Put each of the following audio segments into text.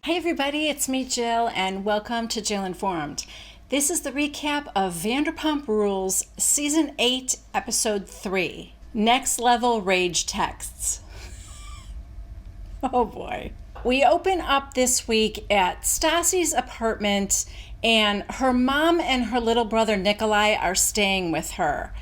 Hey everybody, it's me Jill and welcome to Jill Informed. This is the recap of Vanderpump Rules Season 8, Episode 3, Next Level Rage Texts. Oh boy. We open up this week at Stassi's apartment and her mom and her little brother Nikolai are staying with her.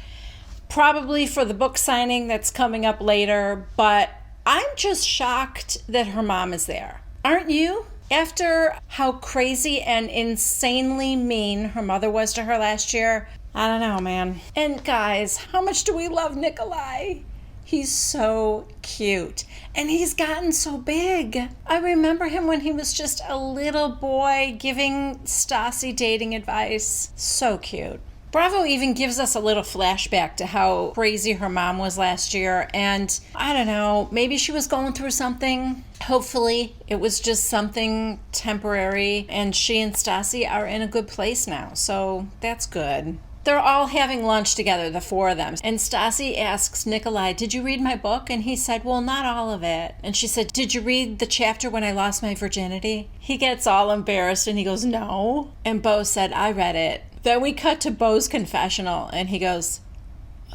Probably for the book signing that's coming up later, but I'm just shocked that her mom is there. Aren't you? After how crazy and insanely mean her mother was to her last year, I don't know, man. And guys, how much do we love Nikolai? He's so cute. And he's gotten so big. I remember him when he was just a little boy giving Stassi dating advice. So cute. Bravo even gives us a little flashback to how crazy her mom was last year. And I don't know, maybe she was going through something. Hopefully it was just something temporary. And she and Stassi are in a good place now. So that's good. They're all having lunch together, the four of them. And Stassi asks Nikolai, did you read my book? And he said, well, not all of it. And she said, did you read the chapter when I lost my virginity? He gets all embarrassed and he goes, no. And Beau said, I read it. Then we cut to Beau's confessional, and he goes,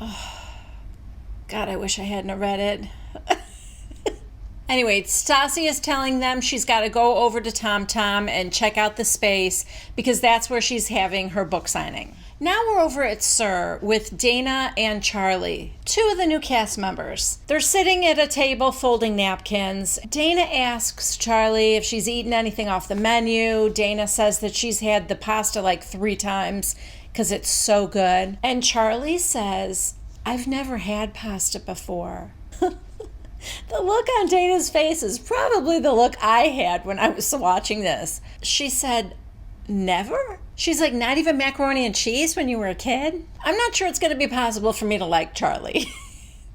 oh, God, I wish I hadn't read it. Anyway, Stassi is telling them she's got to go over to Tom Tom and check out the space because that's where she's having her book signing. Now we're over at Sir with Dayna and Charli, two of the new cast members. They're sitting at a table folding napkins. Dayna asks Charli if she's eaten anything off the menu. Dayna says that she's had the pasta like 3 times because it's so good. And Charli says, I've never had pasta before. The look on Dayna's face is probably the look I had when I was watching this. She said, never? She's like, not even macaroni and cheese when you were a kid? I'm not sure it's going to be possible for me to like Charli.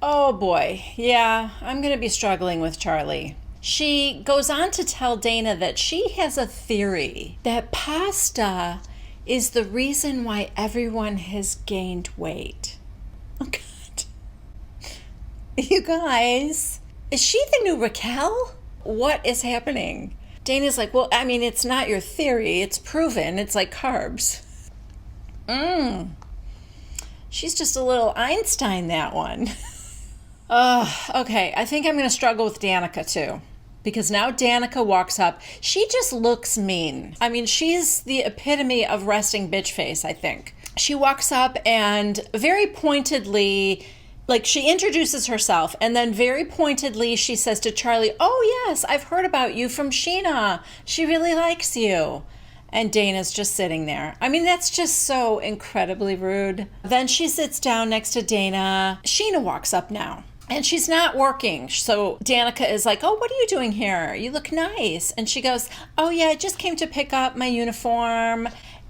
Oh boy, yeah, I'm going to be struggling with Charli. She goes on to tell Dayna that she has a theory that pasta is the reason why everyone has gained weight. Oh God. You guys, is she the new Raquel? What is happening? Dayna's like, well, I mean, it's not your theory. It's proven. It's like carbs. She's just a little Einstein, that one. Okay, I think I'm going to struggle with Danica, too. Because now Danica walks up. She just looks mean. I mean, she's the epitome of resting bitch face, I think. She walks up and very pointedly... Like, she introduces herself, and then very pointedly she says to Charli, oh, yes, I've heard about you from Scheana. She really likes you. And Dayna's just sitting there. I mean, that's just so incredibly rude. Then she sits down next to Dayna. Scheana walks up now, and she's not working. So Danica is like, oh, what are you doing here? You look nice. And she goes, oh, yeah, I just came to pick up my uniform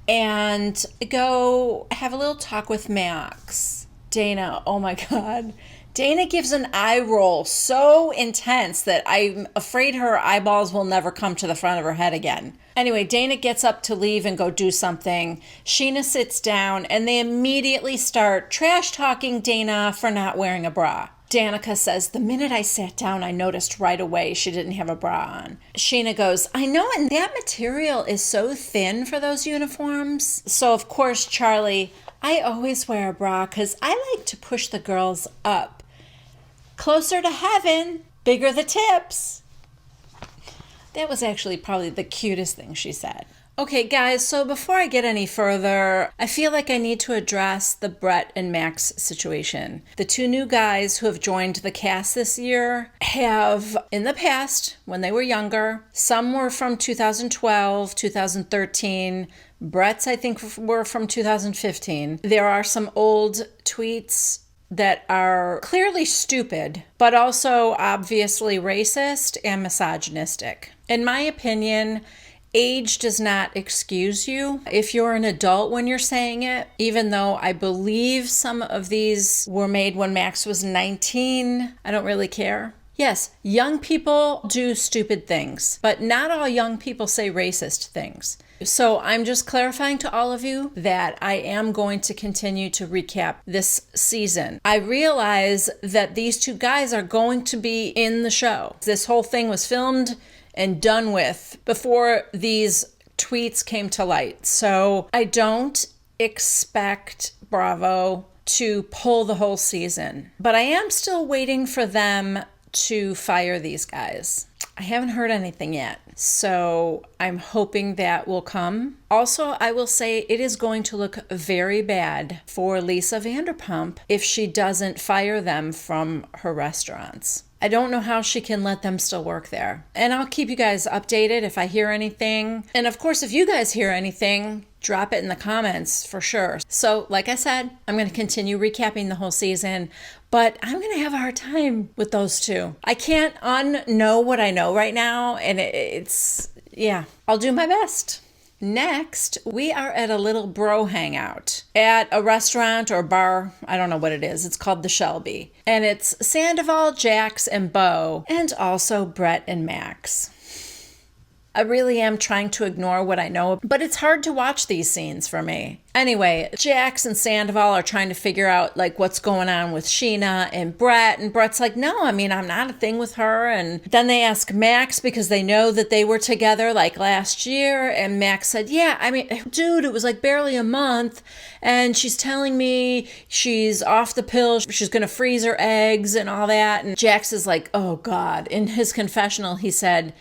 and go have a little talk with Max. Dayna, oh my God. Dayna gives an eye roll so intense that I'm afraid her eyeballs will never come to the front of her head again. Anyway, Dayna gets up to leave and go do something. Scheana sits down and they immediately start trash talking Dayna for not wearing a bra. Danica says, the minute I sat down, I noticed right away she didn't have a bra on. Scheana goes, I know, and that material is so thin for those uniforms. So, of course, Charli, I always wear a bra because I like to push the girls up. Closer to heaven, bigger the tips. That was actually probably the cutest thing she said. Okay, guys, so before I get any further, I feel like I need to address the Brett and Max situation. The two new guys who have joined the cast this year have, in the past, when they were younger, some were from 2012, 2013. Brett's, I think, were from 2015. There are some old tweets that are clearly stupid, but also obviously racist and misogynistic. In my opinion, age does not excuse you if you're an adult when you're saying it, even though I believe some of these were made when Max was 19. I don't really care. Yes, young people do stupid things, but not all young people say racist things. So I'm just clarifying to all of you that I am going to continue to recap this season. I realize that these two guys are going to be in the show. This whole thing was filmed and done with before these tweets came to light. So I don't expect Bravo to pull the whole season, but I am still waiting for them to fire these guys. I haven't heard anything yet, so I'm hoping that will come. Also, I will say it is going to look very bad for Lisa Vanderpump if she doesn't fire them from her restaurants. I don't know how she can let them still work there. And I'll keep you guys updated if I hear anything. And of course, if you guys hear anything, drop it in the comments for sure. So like I said, I'm going to continue recapping the whole season, but I'm going to have a hard time with those two. I can't unknow what I know right now, and yeah, I'll do my best. Next, we are at a little bro hangout at a restaurant or bar. I don't know what it is. It's called the Shelby. And it's Sandaval, Jax, and Beau, and also Brett and Max. I really am trying to ignore what I know, but it's hard to watch these scenes for me. Anyway, Jax and Sandaval are trying to figure out like what's going on with Scheana and Brett's like, no, I mean, I'm not a thing with her. And then they ask Max because they know that they were together like last year. And Max said, yeah, I mean, dude, it was like barely a month. And she's telling me she's off the pill. She's going to freeze her eggs and all that. And Jax is like, oh God. In his confessional, he said,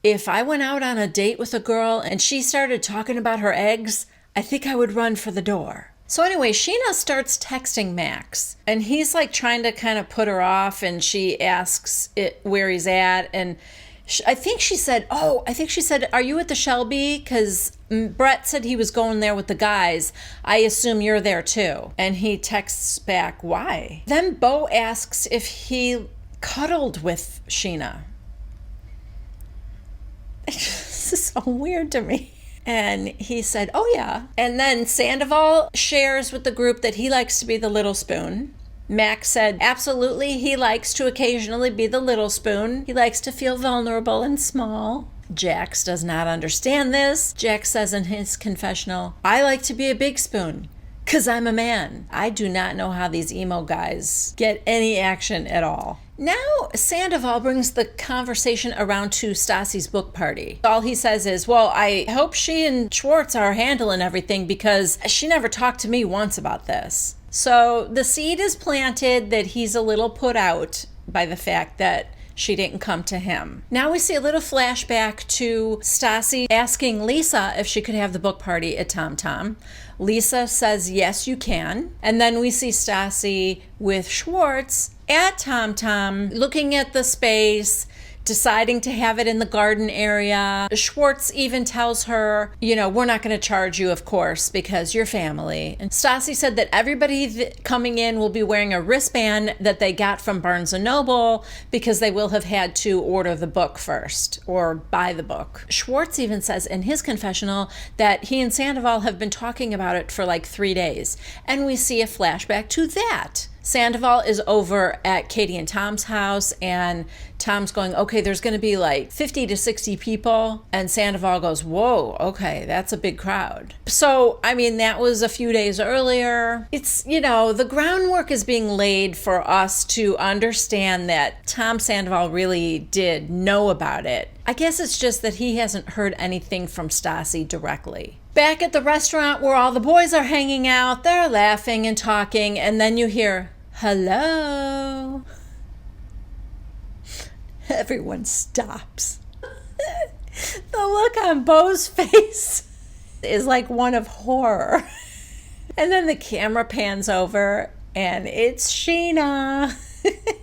if I went out on a date with a girl and she started talking about her eggs, I think I would run for the door. So anyway, Scheana starts texting Max, and he's like trying to kind of put her off, and she asks where he's at, and I think she said, are you at the Shelby? Because Brett said he was going there with the guys. I assume you're there too. And he texts back, why? Then Beau asks if he cuddled with Scheana. This is so weird to me. And he said, oh yeah. And then Sandaval shares with the group that he likes to be the little spoon. Max said, absolutely, he likes to occasionally be the little spoon. He likes to feel vulnerable and small. Jax does not understand this. Jax says in his confessional, I like to be a big spoon, 'cause I'm a man. I do not know how these emo guys get any action at all. Now, Sandaval brings the conversation around to Stassi's book party. All he says is, well, I hope she and Schwartz are handling everything because she never talked to me once about this. So the seed is planted that he's a little put out by the fact that she didn't come to him. Now we see a little flashback to Stassi asking Lisa if she could have the book party at Tom Tom. Lisa says, yes, you can. And then we see Stassi with Schwartz at Tom Tom, looking at the space, deciding to have it in the garden area. Schwartz even tells her, we're not going to charge you, of course, because you're family. And Stassi said that everybody coming in will be wearing a wristband that they got from Barnes & Noble because they will have had to order the book first or buy the book. Schwartz even says in his confessional that he and Sandaval have been talking about it for like 3 days. And we see a flashback to that. Sandaval is over at Katie and Tom's house, and Tom's going, okay, there's going to be like 50 to 60 people. And Sandaval goes, whoa, okay, that's a big crowd. So, I mean, that was a few days earlier. It's, the groundwork is being laid for us to understand that Tom Sandaval really did know about it. I guess it's just that he hasn't heard anything from Stassi directly. Back at the restaurant where all the boys are hanging out, they're laughing and talking, and then you hear, hello. Everyone stops. The look on Beau's face is like one of horror. And then the camera pans over, and it's Scheana.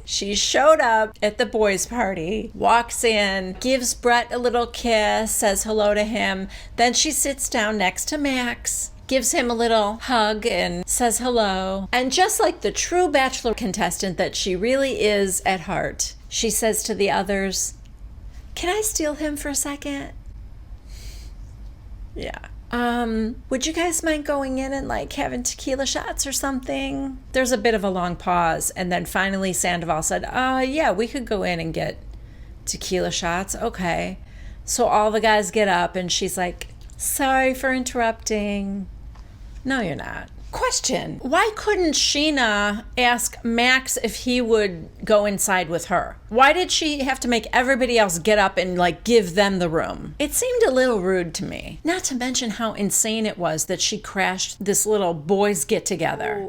She showed up at the boys' party, walks in, gives Brett a little kiss, says hello to him. Then she sits down next to Max, gives him a little hug and says hello. And just like the true Bachelor contestant that she really is at heart, she says to the others, can I steal him for a second? Yeah. Would you guys mind going in and like having tequila shots or something? There's a bit of a long pause, and then finally Sandaval said, yeah, we could go in and get tequila shots. Okay. So all the guys get up, and she's like, sorry for interrupting. No, you're not. Question: why couldn't Scheana ask Max if he would go inside with her? Why did she have to make everybody else get up and like give them the room? It seemed a little rude to me. Not to mention how insane it was that she crashed this little boys get together.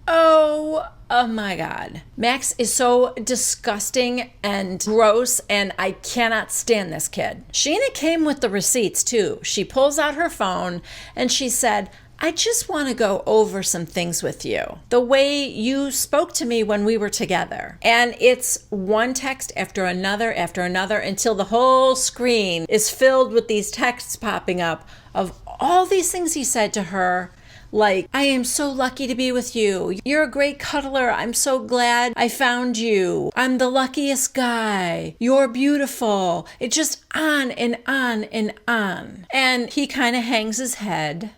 Oh my God. Max is so disgusting and gross, and I cannot stand this kid. Scheana came with the receipts too. She pulls out her phone and she said, I just want to go over some things with you. The way you spoke to me when we were together. And it's one text after another until the whole screen is filled with these texts popping up of all these things he said to her. Like, I am so lucky to be with you. You're a great cuddler. I'm so glad I found you. I'm the luckiest guy. You're beautiful. It's just on and on and on. And he kind of hangs his head.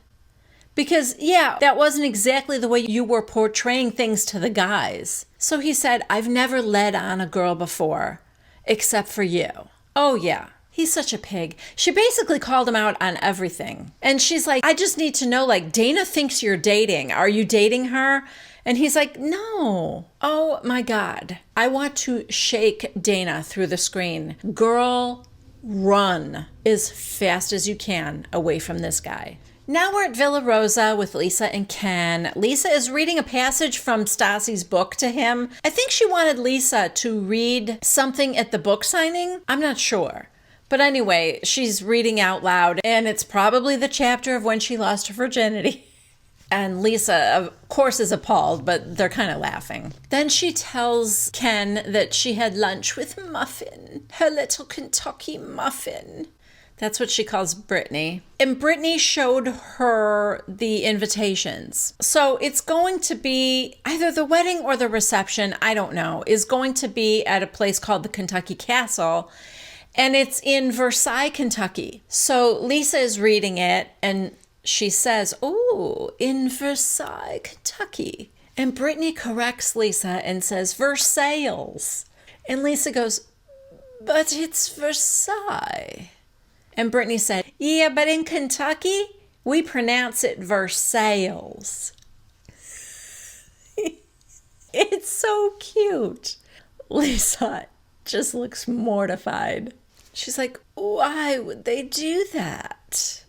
Because, yeah, that wasn't exactly the way you were portraying things to the guys. So he said, I've never led on a girl before, except for you. Oh, yeah. He's such a pig. She basically called him out on everything. And she's like, I just need to know, like, Dayna thinks you're dating. Are you dating her? And he's like, no. Oh, my God. I want to shake Dayna through the screen. Girl, run as fast as you can away from this guy. Now we're at Villa Rosa with Lisa and Ken. Lisa is reading a passage from Stassi's book to him. I think she wanted Lisa to read something at the book signing. I'm not sure. But anyway, she's reading out loud, and it's probably the chapter of when she lost her virginity. And Lisa, of course, is appalled, but they're kind of laughing. Then she tells Ken that she had lunch with Muffin, her little Kentucky Muffin. That's what she calls Brittany. And Brittany showed her the invitations. So it's going to be either the wedding or the reception, I don't know, is going to be at a place called the Kentucky Castle. And it's in Versailles, Kentucky. So Lisa is reading it and she says, oh, in Versailles, Kentucky. And Brittany corrects Lisa and says, Versailles. And Lisa goes, but it's Versailles. And Brittany said, yeah, but in Kentucky, we pronounce it Versailles. It's so cute. Lisa just looks mortified. She's like, why would they do that?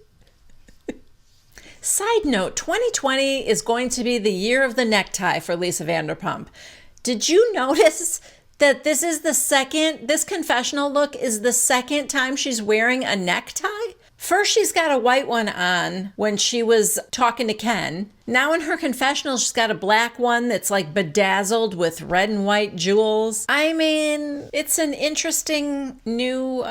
Side note, 2020 is going to be the year of the necktie for Lisa Vanderpump. Did you notice that this confessional look is the second time she's wearing a necktie? First, she's got a white one on when she was talking to Ken. Now in her confessional, she's got a black one that's like bedazzled with red and white jewels. I mean, it's an interesting new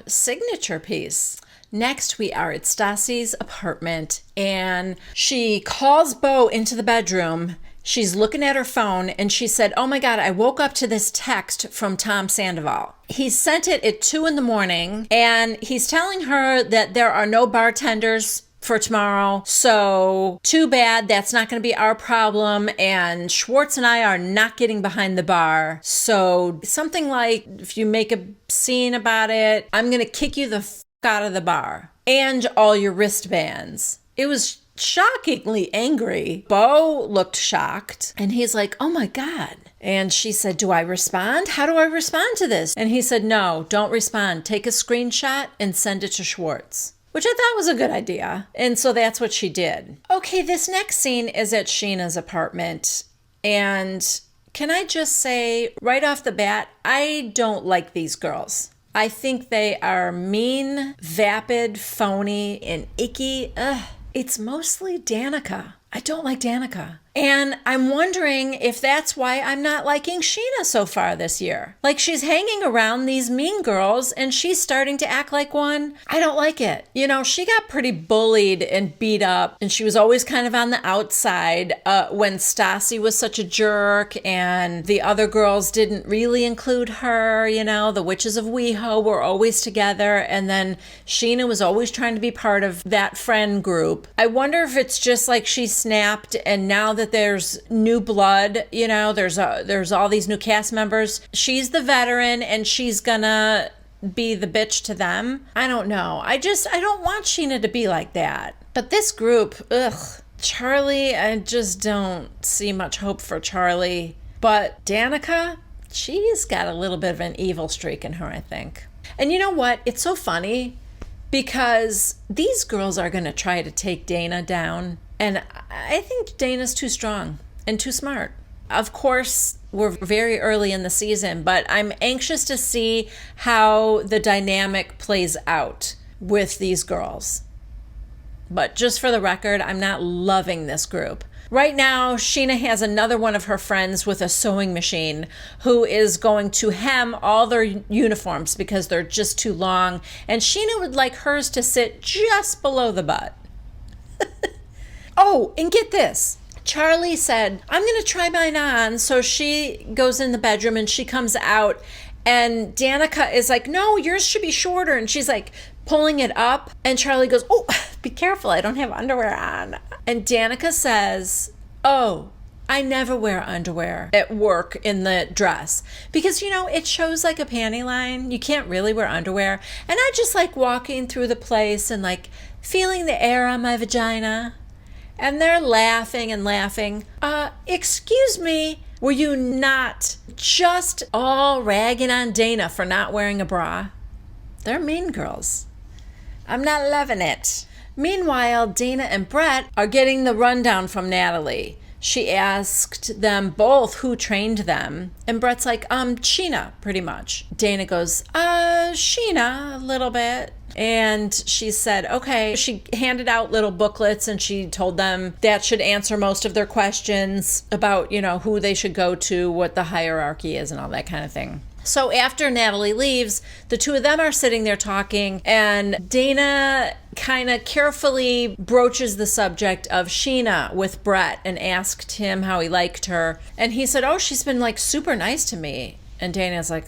signature piece. Next, we are at Stassi's apartment, and she calls Beau into the bedroom. She's looking at her phone, and she said, oh my God, I woke up to this text from Tom Sandaval. He sent it at 2 a.m, and he's telling her that there are no bartenders for tomorrow. So too bad, that's not going to be our problem. And Schwartz and I are not getting behind the bar. So something like, if you make a scene about it, I'm going to kick you the out of the bar and all your wristbands. It was shockingly angry. Beau looked shocked, and he's like, oh my God. And she said, do I respond? How do I respond to this? And he said, no, don't respond. Take a screenshot and send it to Schwartz, which I thought was a good idea. And so that's what she did. Okay, this next scene is at Scheana's apartment. And can I just say right off the bat, I don't like these girls. I think they are mean, vapid, phony, and icky. Ugh. It's mostly Danica. I don't like Danica. And I'm wondering if that's why I'm not liking Scheana so far this year. Like, she's hanging around these mean girls and she's starting to act like one. I don't like it. You know, she got pretty bullied and beat up, and she was always kind of on the outside when Stassi was such a jerk and the other girls didn't really include her. You know, the witches of WeHo were always together, and then Scheana was always trying to be part of that friend group. I wonder if it's just like she snapped, and now that there's new blood, you know, there's all these new cast members, she's the veteran and she's gonna be the bitch to them. I don't know. I don't want Scheana to be like that. But this group, ugh, Charli, I just don't see much hope for Charli. But Danica, she's got a little bit of an evil streak in her, I think. And you know what? It's so funny because these girls are going to try to take Dayna down. And I think Dayna's too strong and too smart. Of course, we're very early in the season, but I'm anxious to see how the dynamic plays out with these girls. But just for the record, I'm not loving this group. Right now, Scheana has another one of her friends with a sewing machine who is going to hem all their uniforms because they're just too long. And Scheana would like hers to sit just below the butt. Oh, and get this. Charli said, I'm going to try mine on. So she goes in the bedroom and she comes out. And Danica is like, no, yours should be shorter. And she's like pulling it up. And Charli goes, oh, be careful. I don't have underwear on. And Danica says, oh, I never wear underwear at work in the dress. Because, you know, it shows like a panty line. You can't really wear underwear. And I just like walking through the place and like feeling the air on my vagina. And they're laughing and laughing. Excuse me. Were you not just all ragging on Dayna for not wearing a bra? They're mean girls. I'm not loving it. Meanwhile, Dayna and Brett are getting the rundown from Natalie. She asked them both who trained them. And Brett's like, Scheana, pretty much. Dayna goes, Scheana, a little bit. And she said, okay. She handed out little booklets and she told them that should answer most of their questions about, you know, who they should go to, what the hierarchy is and all that kind of thing. So after Natalie leaves, the two of them are sitting there talking and Dayna kind of carefully broaches the subject of Scheana with Brett and asked him how he liked her. And he said, oh, she's been like super nice to me. And Dana's like,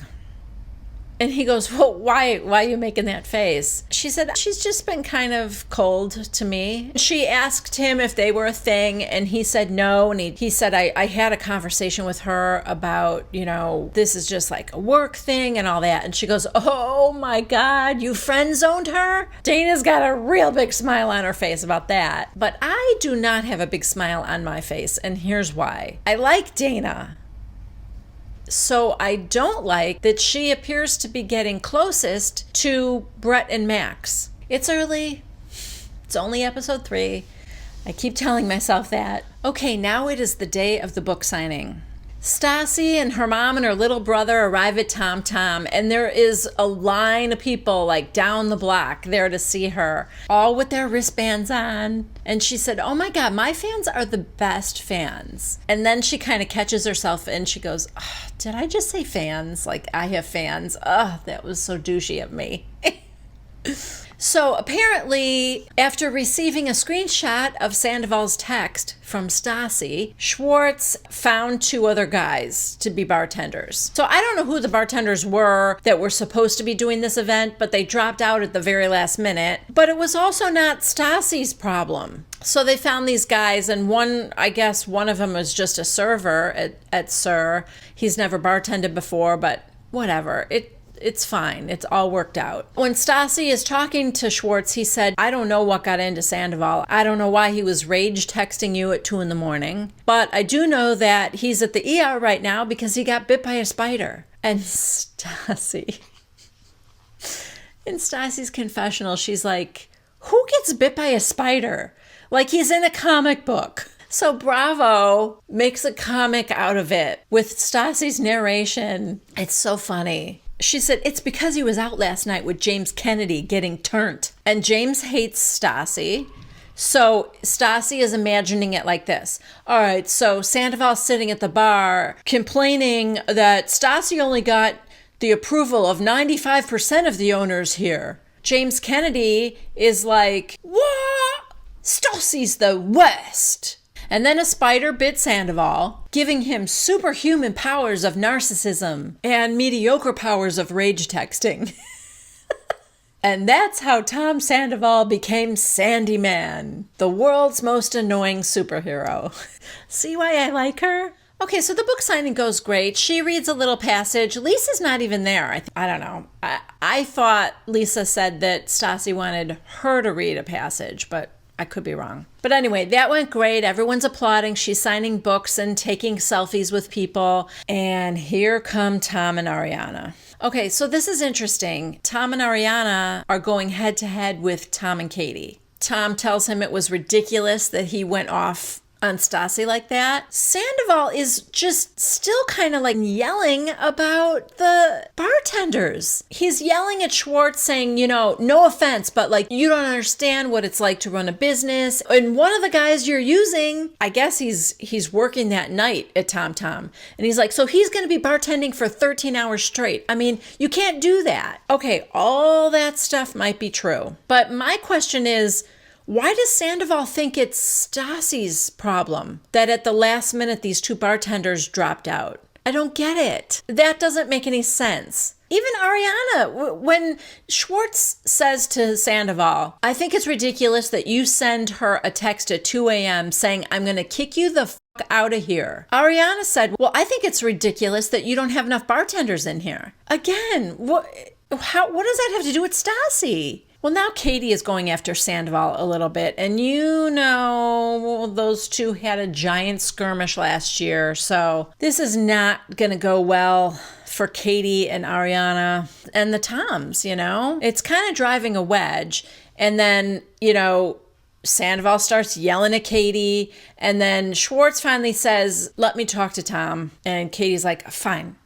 and he goes, well, why are you making that face? She said, she's just been kind of cold to me. She asked him if they were a thing, and he said no. And he said, I had a conversation with her about, you know, this is just like a work thing and all that. And she goes, oh my God, you friend zoned her? Dana's got a real big smile on her face about that. But I do not have a big smile on my face, and here's why. I like Dayna. So I don't like that she appears to be getting closest to Brett and Max. It's early. It's only episode 3. I keep telling myself that. Okay, now it is the day of the book signing. Stassi and her mom and her little brother arrive at Tom Tom, and there is a line of people like down the block there to see her, all with their wristbands on. And she said, oh my God, my fans are the best fans. And then she kind of catches herself and she goes, oh, did I just say fans? Like I have fans. Oh, that was so douchey of me. So apparently, after receiving a screenshot of Sandaval's text from Stassi, Schwartz found 2 other guys to be bartenders. So I don't know who the bartenders were that were supposed to be doing this event, but they dropped out at the very last minute. But it was also not Stassi's problem. So they found these guys, and I guess one of them was just a server at Sir. He's never bartended before, but whatever. It's fine. It's all worked out. When Stassi is talking to Schwartz, he said, I don't know what got into Sandaval. I don't know why he was rage texting you at 2 a.m. But I do know that he's at the ER right now because he got bit by a spider. And Stassi, in Stassi's confessional, she's like, who gets bit by a spider? Like he's in a comic book. So Bravo makes a comic out of it with Stassi's narration. It's so funny. She said, it's because he was out last night with James Kennedy getting turned. And James hates Stassi. So Stassi is imagining it like this. All right, so Sandaval's sitting at the bar complaining that Stassi only got the approval of 95% of the owners here. James Kennedy is like, what? Stassi's the worst. And then a spider bit Sandaval, giving him superhuman powers of narcissism and mediocre powers of rage texting. And that's how Tom Sandaval became Sandy Man, the world's most annoying superhero. See why I like her? Okay, so the book signing goes great. She reads a little passage. Lisa's not even there. I don't know. I thought Lisa said that Stassi wanted her to read a passage, but I could be wrong. But anyway, that went great. Everyone's applauding. She's signing books and taking selfies with people. And here come Tom and Ariana. Okay, so this is interesting. Tom and Ariana are going head to head with Tom and Katie. Tom tells him it was ridiculous that he went off on Stassi like that. Sandaval is just still kind of like yelling about the bartenders. He's yelling at Schwartz saying, you know, no offense, but like, you don't understand what it's like to run a business. And one of the guys you're using, I guess he's working that night at Tom Tom. And he's like, so he's going to be bartending for 13 hours straight. I mean, you can't do that. Okay, all that stuff might be true. But my question is, why does Sandaval think it's Stassi's problem that at the last minute these two bartenders dropped out? I don't get it. That doesn't make any sense. Even Ariana, when Schwartz says to Sandaval, I think it's ridiculous that you send her a text at 2 a.m. saying, I'm going to kick you the fuck out of here. Ariana said, well, I think it's ridiculous that you don't have enough bartenders in here. Again, what does that have to do with Stassi? Well, now Katie is going after Sandaval a little bit. And you know, those two had a giant skirmish last year. So this is not going to go well for Katie and Ariana and the Toms, you know? It's kind of driving a wedge. And then, you know, Sandaval starts yelling at Katie. And then Schwartz finally says, let me talk to Tom. And Katie's like, fine.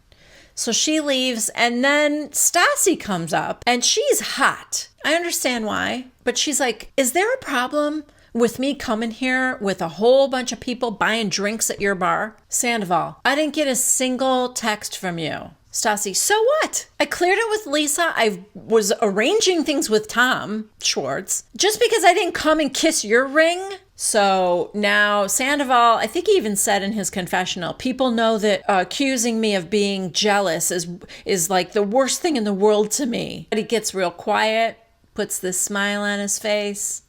So she leaves, and then Stassi comes up, and she's hot. I understand why, but she's like, is there a problem with me coming here with a whole bunch of people buying drinks at your bar? Sandaval, I didn't get a single text from you. Stassi, so what? I cleared it with Lisa. I was arranging things with Tom Schwartz. Just because I didn't come and kiss your ring? So now Sandaval, I think he even said in his confessional, people know that accusing me of being jealous is like the worst thing in the world to me. But he gets real quiet, puts this smile on his face.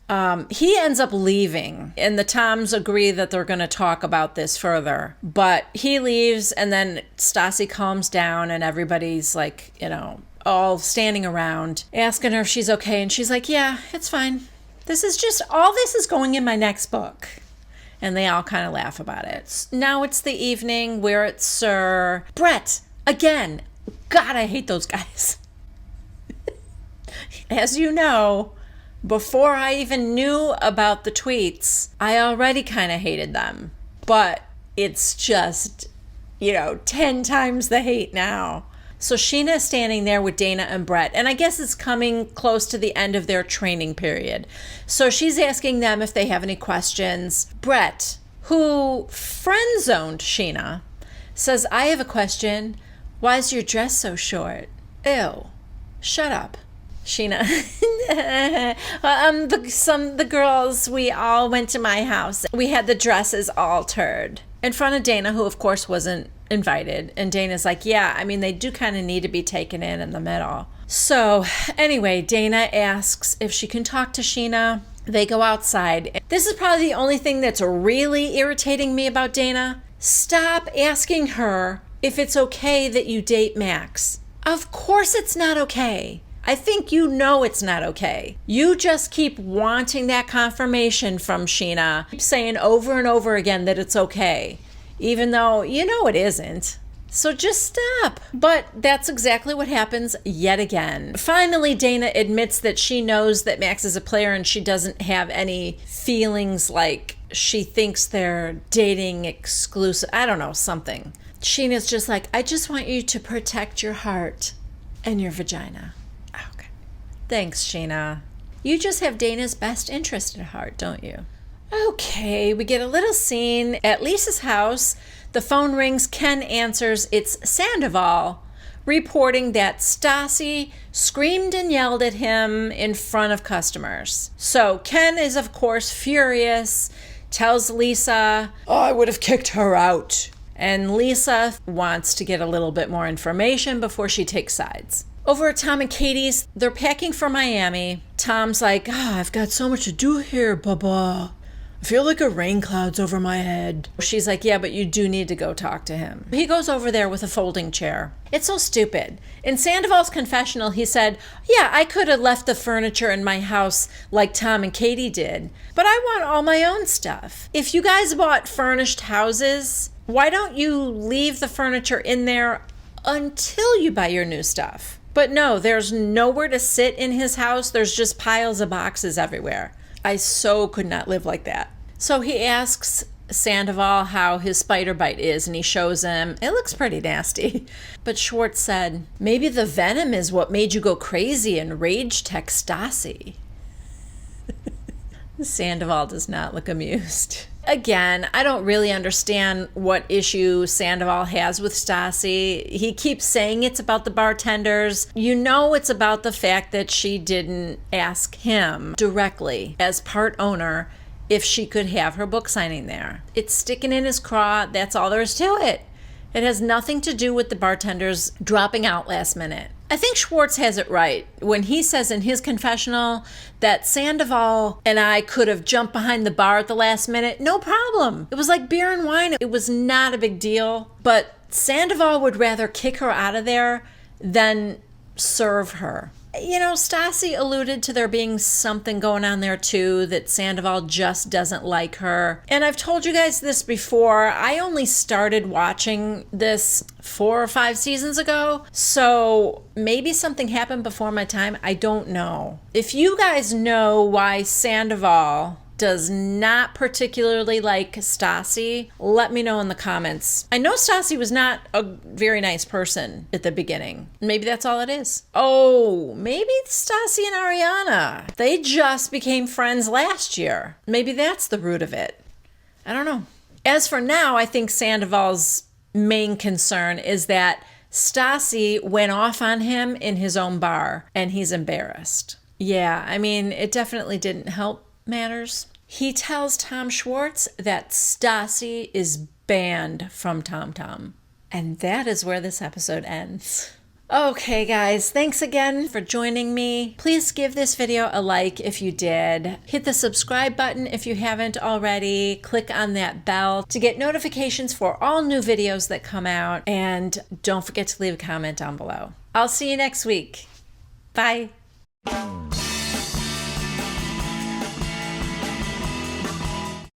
He ends up leaving, and the Toms agree that they're going to talk about this further. But he leaves, and then Stassi calms down, and everybody's like, you know, all standing around, asking her if she's okay. And she's like, yeah, it's fine. This is going in my next book. And they all kind of laugh about it. Now it's the evening. We're at Sir Brett. Again, God, I hate those guys. As you know, before I even knew about the tweets, I already kind of hated them. But it's just, 10 times the hate now. So Scheana is standing there with Dayna and Brett, and I guess it's coming close to the end of their training period. So she's asking them if they have any questions. Brett, who friend-zoned Scheana, says, I have a question. Why is your dress so short? Ew. Shut up. Scheana, the girls, we all went to my house. We had the dresses altered in front of Dayna, who of course wasn't invited. And Dana's like, yeah, I mean, they do kind of need to be taken in the middle. So anyway, Dayna asks if she can talk to Scheana. They go outside. This is probably the only thing that's really irritating me about Dayna. Stop asking her if it's okay that you date Max. Of course it's not okay. I think you know it's not okay. You just keep wanting that confirmation from Scheana, keep saying over and over again that it's okay, even though you know it isn't. So just stop. But that's exactly what happens yet again. Finally, Dayna admits that she knows that Max is a player and she doesn't have any feelings, like she thinks they're dating exclusive. I don't know, something. Scheana's just like, I just want you to protect your heart and your vagina. Okay. Thanks, Scheana. You just have Dayna's best interest at heart, don't you? Okay, we get a little scene at Lisa's house. The phone rings. Ken answers. It's Sandaval reporting that Stassi screamed and yelled at him in front of customers. So Ken is, of course, furious, tells Lisa, oh, I would have kicked her out. And Lisa wants to get a little bit more information before she takes sides. Over at Tom and Katie's, they're packing for Miami. Tom's like, I've got so much to do here, Bubba. I feel like a rain cloud's over my head. She's like, yeah, but you do need to go talk to him. He goes over there with a folding chair. It's so stupid. In Sandaval's confessional, he said, yeah, I could have left the furniture in my house like Tom and Katie did, but I want all my own stuff. If you guys bought furnished houses, why don't you leave the furniture in there until you buy your new stuff? But no, there's nowhere to sit in his house. There's just piles of boxes everywhere. I so could not live like that. So he asks Sandaval how his spider bite is, and he shows him. It looks pretty nasty. But Schwartz said, maybe the venom is what made you go crazy and rage text Stassi. Sandaval does not look amused. Again, I don't really understand what issue Sandaval has with Stassi. He keeps saying it's about the bartenders. You know it's about the fact that she didn't ask him directly, as part owner, if she could have her book signing there. It's sticking in his craw. That's all there is to it. It has nothing to do with the bartenders dropping out last minute. I think Schwartz has it right when he says in his confessional that Sandaval and I could have jumped behind the bar at the last minute. No problem. It was like beer and wine. It was not a big deal. But Sandaval would rather kick her out of there than serve her. You know, Stassi alluded to there being something going on there too, that Sandaval just doesn't like her. And I've told you guys this before, I only started watching this 4 or 5 seasons ago, so maybe something happened before my time. I don't know. If you guys know why Sandaval does not particularly like Stassi, let me know in the comments. I know Stassi was not a very nice person at the beginning. Maybe that's all it is. Oh, maybe Stassi and Ariana, they just became friends last year. Maybe that's the root of it. I don't know. As for now, I think Sandaval's main concern is that Stassi went off on him in his own bar and he's embarrassed. Yeah, I mean, it definitely didn't help matters. He tells Tom Schwartz that Stassi is banned from Tom Tom. And that is where this episode ends. Okay, guys, thanks again for joining me. Please give this video a like if you did. Hit the subscribe button if you haven't already. Click on that bell to get notifications for all new videos that come out. And don't forget to leave a comment down below. I'll see you next week. Bye.